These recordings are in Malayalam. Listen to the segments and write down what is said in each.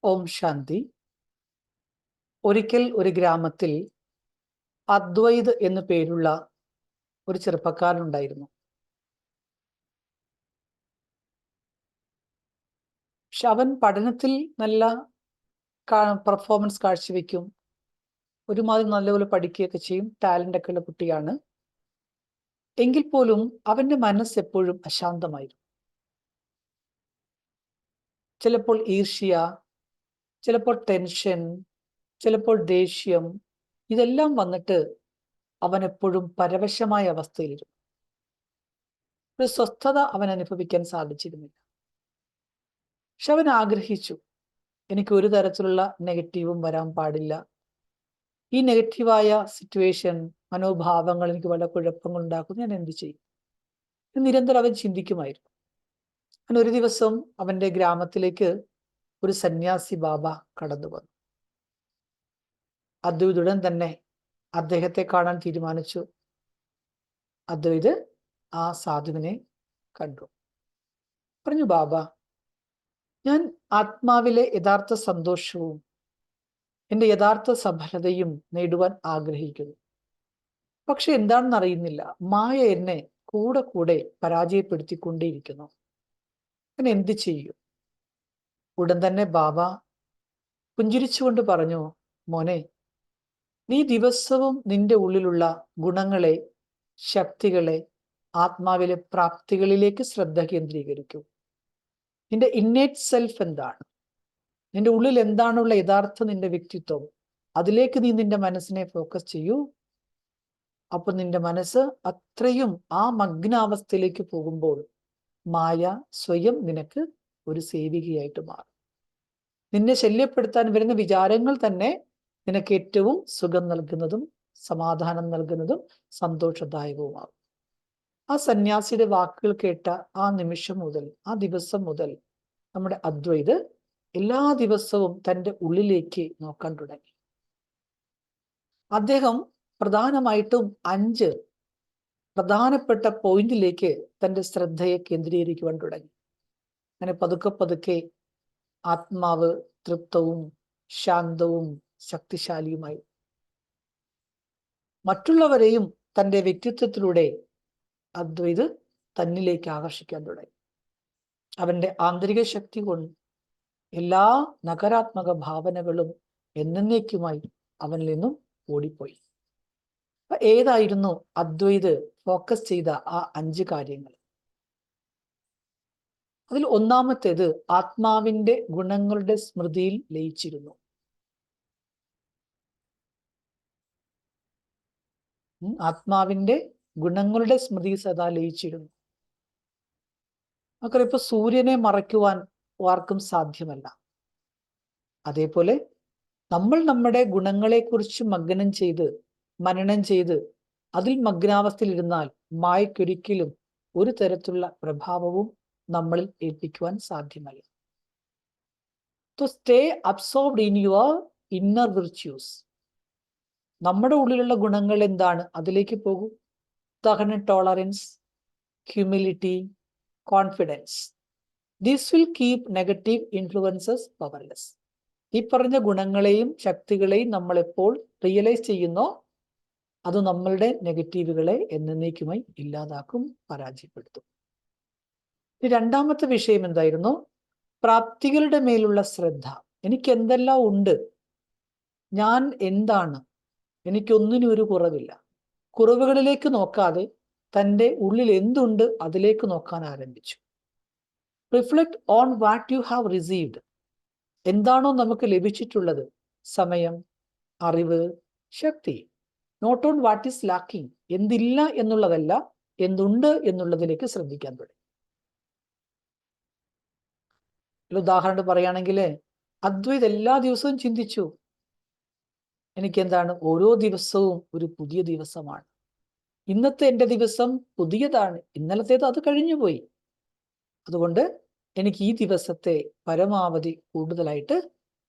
ഓം ശാന്തി. ഒരിക്കൽ ഒരു ഗ്രാമത്തിൽ അദ്വൈത് എന്നു പേരുള്ള ഒരു ചെറുപ്പക്കാരനുണ്ടായിരുന്നു. പക്ഷെ അവൻ പഠനത്തിൽ നല്ല പെർഫോമൻസ് കാഴ്ചവെക്കും, ഒരുമാതിരി നല്ലപോലെ പഠിക്കുകയൊക്കെ ചെയ്യും, ടാലന്റ് ഒക്കെ ഉള്ള കുട്ടിയാണ്. എങ്കിൽ പോലും അവന്റെ മനസ്സ് എപ്പോഴും അശാന്തമായിരുന്നു. ചിലപ്പോൾ ഈർഷ്യ, ചിലപ്പോൾ ടെൻഷൻ, ചിലപ്പോൾ ദേഷ്യം, ഇതെല്ലാം വന്നിട്ട് അവൻ എപ്പോഴും പരവശമായ അവസ്ഥയിലിരുന്നു. ഒരു സ്വസ്ഥത അവൻ അനുഭവിക്കാൻ സാധിച്ചിരുന്നില്ല. പക്ഷെ അവൻ ആഗ്രഹിച്ചു, എനിക്ക് ഒരു തരത്തിലുള്ള നെഗറ്റീവും വരാൻ പാടില്ല. ഈ നെഗറ്റീവായ സിറ്റുവേഷൻ, മനോഭാവങ്ങൾ എനിക്ക് വളരെ കുഴപ്പങ്ങൾ ഉണ്ടാക്കുന്നു, ഞാൻ എന്ത് ചെയ്യും? നിരന്തരം അവൻ ചിന്തിക്കുമായിരുന്നു. അവൻ ഒരു ദിവസം അവന്റെ ഗ്രാമത്തിലേക്ക് ഒരു സന്യാസി ബാബ കടന്നു വന്നു. അദ്വൈതുടൻ തന്നെ അദ്ദേഹത്തെ കാണാൻ തീരുമാനിച്ചു. അദ്വൈത് ആ സാധുവിനെ കണ്ടു. പറഞ്ഞു, ബാബ, ഞാൻ ആത്മാവിലെ യഥാർത്ഥ സന്തോഷവും എൻ്റെ യഥാർത്ഥ സഫലതയും നേടുവാൻ ആഗ്രഹിക്കുന്നു. പക്ഷെ എന്താണെന്ന് അറിയുന്നില്ല, മായ എന്നെ കൂടെ കൂടെ പരാജയപ്പെടുത്തിക്കൊണ്ടേയിരിക്കുന്നു. ഞാൻ എന്ത് ചെയ്യും? ഉടൻ തന്നെ ബാബ പുഞ്ചിരിച്ചുകൊണ്ട് പറഞ്ഞു, മോനെ, നീ ദിവസവും നിന്റെ ഉള്ളിലുള്ള ഗുണങ്ങളെ, ശക്തികളെ, ആത്മാവിലെ പ്രാപ്തികളിലേക്ക് ശ്രദ്ധ കേന്ദ്രീകരിക്കൂ. നിന്റെ ഇന്നേറ്റ് സെൽഫ് എന്താണ്? നിന്റെ ഉള്ളിൽ എന്താണുള്ള യഥാർത്ഥ നിന്റെ വ്യക്തിത്വം, അതിലേക്ക് നീ നിന്റെ മനസ്സിനെ ഫോക്കസ് ചെയ്യൂ. അപ്പൊ നിന്റെ മനസ്സ് അത്രയും ആ മഗ്നാവസ്ഥയിലേക്ക് പോകുമ്പോൾ മായ സ്വയം നിനക്ക് ഒരു സേവികയായിട്ട് മാറും. നിന്നെ ശല്യപ്പെടുത്താൻ വരുന്ന വിചാരങ്ങൾ തന്നെ നിനക്ക് ഏറ്റവും സുഖം നൽകുന്നതും സമാധാനം നൽകുന്നതും സന്തോഷദായകവുമാകും. ആ സന്യാസിയുടെ വാക്കുകൾ കേട്ട ആ നിമിഷം മുതൽ, ആ ദിവസം മുതൽ നമ്മുടെ അദ്വൈത് എല്ലാ ദിവസവും തൻ്റെ ഉള്ളിലേക്ക് നോക്കാൻ തുടങ്ങി. അദ്ദേഹം പ്രധാനമായിട്ടും 5 പ്രധാനപ്പെട്ട പോയിന്റിലേക്ക് തൻ്റെ ശ്രദ്ധയെ കേന്ദ്രീകരിക്കുവാൻ തുടങ്ങി. അങ്ങനെ പതുക്കെ പതുക്കെ ആത്മാവ് തൃപ്തവും ശാന്തവും ശക്തിശാലിയുമായി. മറ്റുള്ളവരെയും തൻ്റെ വ്യക്തിത്വത്തിലൂടെ അദ്വൈത് തന്നിലേക്ക് ആകർഷിക്കാൻ തുടങ്ങി. അവന്റെ ആന്തരിക ശക്തി കൊണ്ട് എല്ലാ നകാരാത്മക ഭാവനകളും എന്നേക്കുമായി അവനിൽ നിന്നും ഓടിപ്പോയി. ഏതായിരുന്നു അദ്വൈത് ഫോക്കസ് ചെയ്ത ആ 5 കാര്യങ്ങൾ? അതിൽ ഒന്നാമത്തേത് ആത്മാവിന്റെ ഗുണങ്ങളുടെ സ്മൃതിയിൽ ലയിച്ചിരുന്നു. ആത്മാവിന്റെ ഗുണങ്ങളുടെ സ്മൃതി സദാ ലയിച്ചിരുന്നു. നമുക്കറിയാം, ഇപ്പൊ സൂര്യനെ മറയ്ക്കുവാൻ ആർക്കും സാധ്യമല്ല. അതേപോലെ നമ്മൾ നമ്മുടെ ഗുണങ്ങളെക്കുറിച്ച് മനനം ചെയ്ത് അതിൽ മഗ്നാവസ്ഥയിലിരുന്നാൽ മായക്കൊരിക്കലും ഒരു തരത്തിലുള്ള പ്രഭാവവും നമ്മളിൽ ഏൽപ്പിക്കുവാൻ സാധ്യമല്ല. To stay absorbed in your inner virtues. നമ്മുടെ ഉള്ളിലുള്ള ഗുണങ്ങൾ എന്താണ്, അതിലേക്ക് പോകൂ. ഉദാഹരണം, tolerance, humility, confidence. This will keep negative influences powerless. ഈ പറഞ്ഞ ഗുണങ്ങളെയും ശക്തികളെയും നമ്മൾ എപ്പോൾ റിയലൈസ് ചെയ്യുന്നോ അത് നമ്മളുടെ നെഗറ്റീവുകളെ എന്നേക്കുമായി ഇല്ലാതാക്കും, പരാജയപ്പെടുത്തും. രണ്ടാമത്തെ വിഷയം എന്തായിരുന്നു? പ്രാപ്തികളുടെ മേലുള്ള ശ്രദ്ധ. എനിക്ക് എന്തെല്ലാം ഉണ്ട്, ഞാൻ എന്താണ്, എനിക്കൊന്നിനും ഒരു കുറവില്ല. കുറവുകളിലേക്ക് നോക്കാതെ തൻ്റെ ഉള്ളിൽ എന്തുണ്ട് അതിലേക്ക് നോക്കാൻ ആരംഭിച്ചു. Reflect on what you have received. എന്താണോ നമുക്ക് ലഭിച്ചിട്ടുള്ളത്, സമയം, അറിവ്, ശക്തി. Not on what is lacking. എന്തില്ല എന്നുള്ളതല്ല, എന്തുണ്ട് എന്നുള്ളതിലേക്ക് ശ്രദ്ധിക്കാൻ തുടങ്ങി. ഉദാഹരണം പറയുകയാണെങ്കിൽ, അദ്വൈത് എല്ലാ ദിവസവും ചിന്തിച്ചു, എനിക്കെന്താണ്, ഓരോ ദിവസവും ഒരു പുതിയ ദിവസമാണ്. ഇന്നത്തെ എൻ്റെ ദിവസം പുതിയതാണ്, ഇന്നലത്തേത് അത് കഴിഞ്ഞുപോയി. അതുകൊണ്ട് എനിക്ക് ഈ ദിവസത്തെ പരമാവധി കൂടുതലായിട്ട്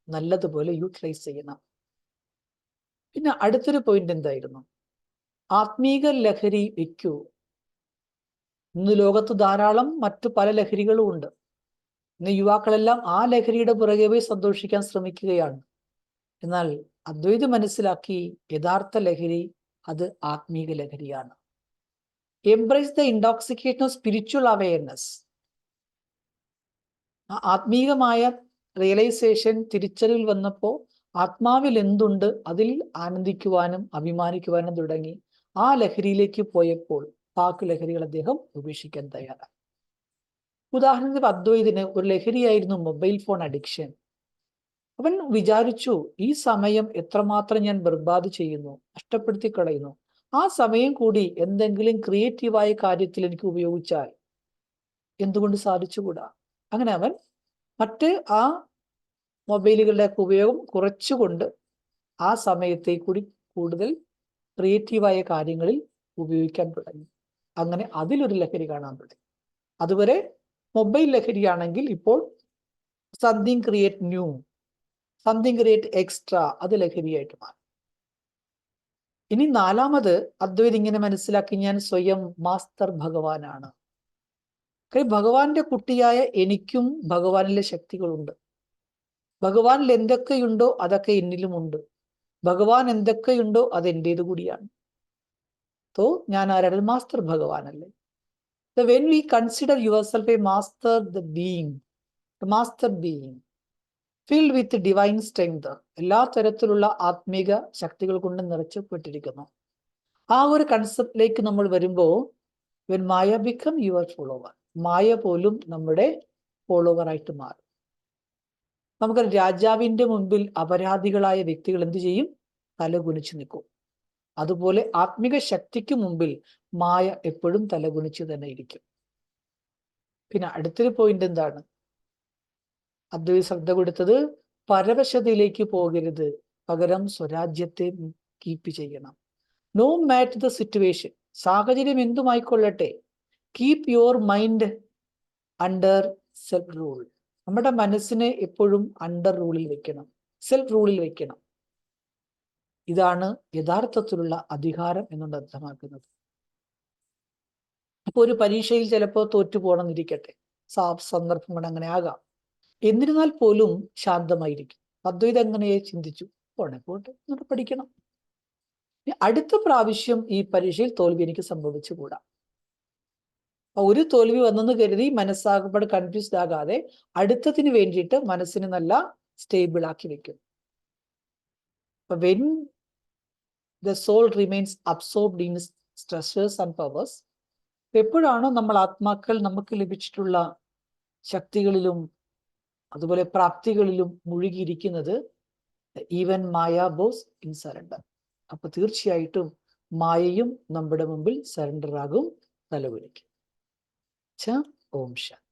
നല്ലതുപോലെ യൂട്ടിലൈസ് ചെയ്യണം. പിന്നെ അടുത്തൊരു പോയിന്റ് എന്തായിരുന്നു? ആത്മീക ലഹരി വയ്ക്കൂ. ഇന്ന് ലോകത്ത് ധാരാളം മറ്റു പല ലഹരികളും ഉണ്ട്. ഇന്ന് യുവാക്കളെല്ലാം ആ ലഹരിയുടെ പുറകെ പോയി സന്തോഷിക്കാൻ ശ്രമിക്കുകയാണ്. എന്നാൽ അദ്വൈത് മനസ്സിലാക്കി യഥാർത്ഥ ലഹരി അത് ആത്മീക ലഹരിയാണ്. Embrace the intoxication of spiritual awareness. ആത്മീകമായ റിയലൈസേഷൻ, തിരിച്ചറിവിൽ വന്നപ്പോൾ ആത്മാവിൽ എന്തുണ്ട് അതിൽ ആനന്ദിക്കുവാനും അഭിമാനിക്കുവാനും തുടങ്ങി. ആ ലഹരിയിലേക്ക് പോയപ്പോൾ ബാക്കി ലഹരികൾ അദ്ദേഹം ഉപേക്ഷിക്കാൻ തയ്യാറായി. ഉദാഹരണത്തിന് അദ്വൈതിന് ഒരു ലഹരിയായിരുന്നു മൊബൈൽ ഫോൺ അഡിക്ഷൻ. അവൻ വിചാരിച്ചു, ഈ സമയം എത്രമാത്രം ഞാൻ ബർബാദ് ചെയ്യുന്നു, നഷ്ടപ്പെടുത്തി കളയുന്നു. ആ സമയം കൂടി എന്തെങ്കിലും ക്രിയേറ്റീവായ കാര്യത്തിൽ എനിക്ക് ഉപയോഗിച്ചാൽ എന്തുകൊണ്ട് സാധിച്ചുകൂടാ? അങ്ങനെ അവൻ മറ്റ് ആ മൊബൈലുകളുടെ ഉപയോഗം കുറച്ചുകൊണ്ട് ആ സമയത്തെ കൂടി കൂടുതൽ ക്രിയേറ്റീവായ കാര്യങ്ങളിൽ ഉപയോഗിക്കാൻ തുടങ്ങി. അങ്ങനെ അതിലൊരു ലഹരി കാണാൻ തുടങ്ങി. അതുവരെ മൊബൈൽ ലഹരിയാണെങ്കിൽ ഇപ്പോൾ something create new, something create extra, അത് ലഹരിയായിട്ട് മാറി. ഇനി നാലാമത് അദ്വൈത് ഇങ്ങനെ മനസ്സിലാക്കി, ഞാൻ സ്വയം മാസ്റ്റർ ഭഗവാനാണ്. ഭഗവാന്റെ കുട്ടിയായ എനിക്കും ഭഗവാനിലെ ശക്തികളുണ്ട്. ഭഗവാനിൽ എന്തൊക്കെയുണ്ടോ അതൊക്കെ എന്നിലുമുണ്ട്. ഭഗവാൻ എന്തൊക്കെയുണ്ടോ അത് എൻ്റേത് കൂടിയാണ്. തോ ഞാൻ ആരാണ്? മാസ്റ്റർ ഭഗവാനല്ലേ. When we consider yourself a master, the being, master being filled with divine strength, എല്ലാ തരത്തിലുള്ള ആത്മീക ശക്തികൾ കൊണ്ട് നിറച്ചപ്പെട്ടിരിക്കുന്നു. ആ ഒരു കൺസെപ്റ്റിലേക്ക് നമ്മൾ വരുമ്പോൾ, when Maya become your follower, Maya പോലും നമ്മുടെ ഫോളോവർ ആയിട്ട് മാറും. നമുക്ക് രാജാവിന്റെ മുൻപിൽ അപരാധികളായ വ്യക്തികൾ എന്ത് ചെയ്യും? തലകുനിച്ചു നിൽക്കും. അതുപോലെ ആത്മിക ശക്തിക്ക് മുമ്പിൽ മായ എപ്പോഴും തലകുനിച്ചു തന്നെ ഇരിക്കും. പിന്നെ അടുത്തൊരു പോയിന്റ് എന്താണ് അദ്വൈത ശ്രദ്ധ കൊടുത്തത്? പരവശതയിലേക്ക് പോകരുത്, പകരം സ്വരാജ്യത്തെ കീപ്പ് ചെയ്യണം. നോ മാറ്റർ ദ സിറ്റുവേഷൻ, സാഹചര്യം എന്തുമായിക്കൊള്ളട്ടെ, keep your mind under self rule. നമ്മുടെ മനസ്സിനെ എപ്പോഴും അണ്ടർ റൂളിൽ വെക്കണം, സെൽഫ് റൂളിൽ വെക്കണം. ഇതാണ് യഥാർത്ഥത്തിലുള്ള അധികാരം എന്നുകൊണ്ട് അർത്ഥമാക്കുന്നത്. അപ്പൊ ഒരു പരീക്ഷയിൽ ചിലപ്പോൾ തോറ്റു പോകണമെന്നിരിക്കട്ടെ, സന്ദർഭങ്ങൾ അങ്ങനെ ആകാം. എന്നിരുന്നാൽ പോലും ശാന്തമായിരിക്കും. അദ്വൈതം എങ്ങനെയെ ചിന്തിച്ചു, പോട്ടെ എന്നിട്ട് പഠിക്കണം. അടുത്ത പ്രാവശ്യം ഈ പരീക്ഷയിൽ തോൽവി എനിക്ക് സംഭവിച്ചുകൂടാ. ഒരു തോൽവി വന്നെന്ന് കരുതി മനസ്സാകപ്പാട് കൺഫ്യൂസ്ഡ് ആകാതെ അടുത്തതിന് വേണ്ടിയിട്ട് മനസ്സിനെ നല്ല സ്റ്റേബിൾ ആക്കി വെക്കും. When the soul remains absorbed in stressors and powers, എപ്പോഴാണോ നമ്മൾ ആത്മാക്കൾ നമുക്ക് ലഭിച്ചിട്ടുള്ള ശക്തികളിലും അതുപോലെ പ്രാപ്തികളിലും മുഴുകിയിരിക്കുന്നത്, even Maya bows in surrender. അപ്പൊ തീർച്ചയായിട്ടും മായയും നമ്മുടെ മുമ്പിൽ സറണ്ടർ ആകും, തലകുനിക്കും. ഓം ശാന്തി.